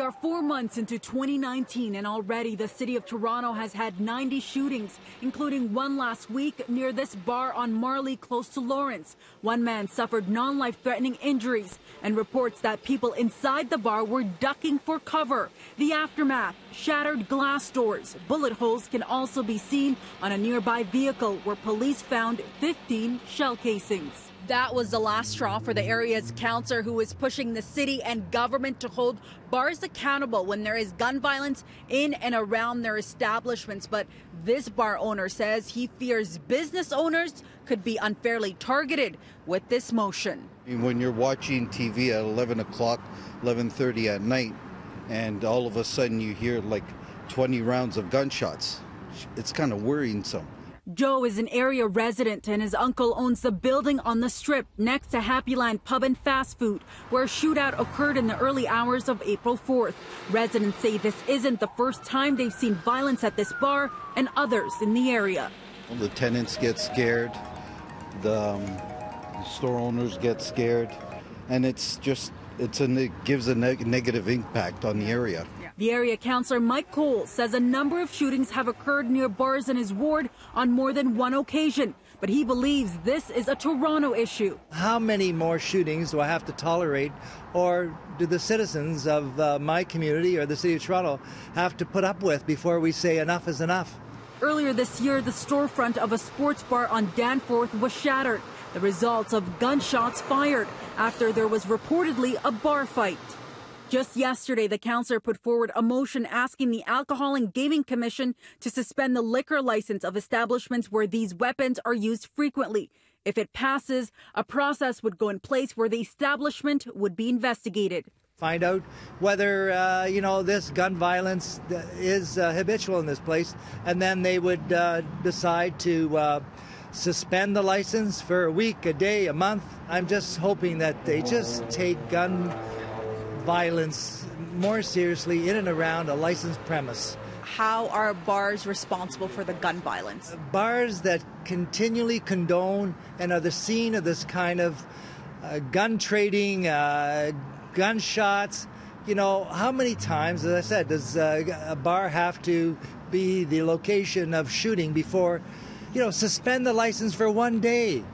We are 4 months into 2019, and already the city of Toronto has had 90 shootings, including one last week near this bar on Marley close to Lawrence. One man suffered non-life-threatening injuries, and reports that people inside the bar were ducking for cover. The aftermath: shattered glass doors. Bullet holes can also be seen on a nearby vehicle where police found 15 shell casings. That was the last straw for the area's councillor, who is pushing the city and government to hold bars accountable when there is gun violence in and around their establishments. But this bar owner says he fears business owners could be unfairly targeted with this motion. When you're watching TV at 11 o'clock, 11:30 at night, and all of a sudden you hear like 20 rounds of gunshots, it's kind of worrisome. Joe is an area resident, and his uncle owns the building on the Strip next to Happyland Pub and Fast Food, where a shootout occurred in the early hours of April 4th. Residents say this isn't the first time they've seen violence at this bar and others in the area. The tenants get scared, the store owners get scared, and it gives a negative impact on the area. The area councillor Mike Cole says a number of shootings have occurred near bars in his ward on more than one occasion, but he believes this is a Toronto issue. How many more shootings do I have to tolerate, or do the citizens of my community or the city of Toronto have to put up with before we say enough is enough? Earlier this year, the storefront of a sports bar on Danforth was shattered, the results of gunshots fired after there was reportedly a bar fight. Just yesterday, the councillor put forward a motion asking the Alcohol and Gaming Commission to suspend the liquor license of establishments where these weapons are used frequently. If it passes, a process would go in place where the establishment would be investigated. Find out whether, this gun violence is habitual in this place, and then they would decide to suspend the license for a week, a day, a month. I'm just hoping that they just take gun violence more seriously in and around a licensed premise. How are bars responsible for the gun violence? Bars that continually condone and are the scene of this kind of gun trading, gunshots. How many times, as I said, does a bar have to be the location of shooting before, suspend the license for one day?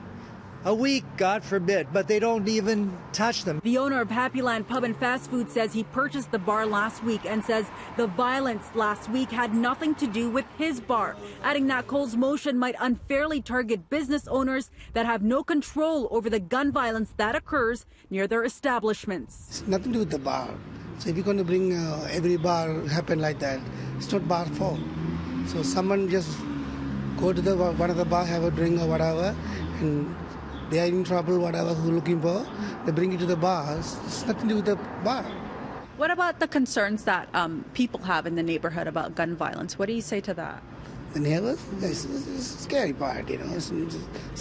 A week, God forbid, but they don't even touch them. The owner of Happyland Pub and Fast Food says he purchased the bar last week and says the violence last week had nothing to do with his bar, adding that Cole's motion might unfairly target business owners that have no control over the gun violence that occurs near their establishments. It's nothing to do with the bar. So if you're going to bring every bar happen like that, it's not bar fault. So someone just go to one of the bar, have a drink or whatever, and they are in trouble, whatever, who looking for, they bring it to the bars. It's nothing to do with the bar. What about the concerns that people have in the neighborhood about gun violence? What do you say to that? The neighbors, it's a scary part, It's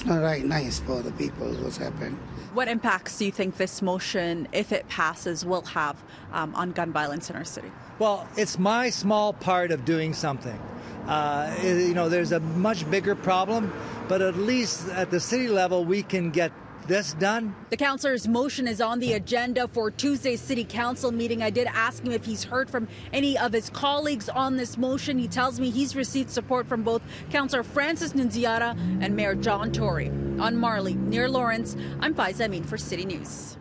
not nice for the people what's happened. What impacts do you think this motion, if it passes, will have on gun violence in our city? Well, it's my small part of doing something. There's a much bigger problem, but at least at the city level, we can get this done. The councillor's motion is on the agenda for Tuesday's city council meeting. I did ask him if he's heard from any of his colleagues on this motion. He tells me he's received support from both Councillor Francis Nunziata and Mayor John Tory. On Marley, near Lawrence, I'm Faiza Amin for City News.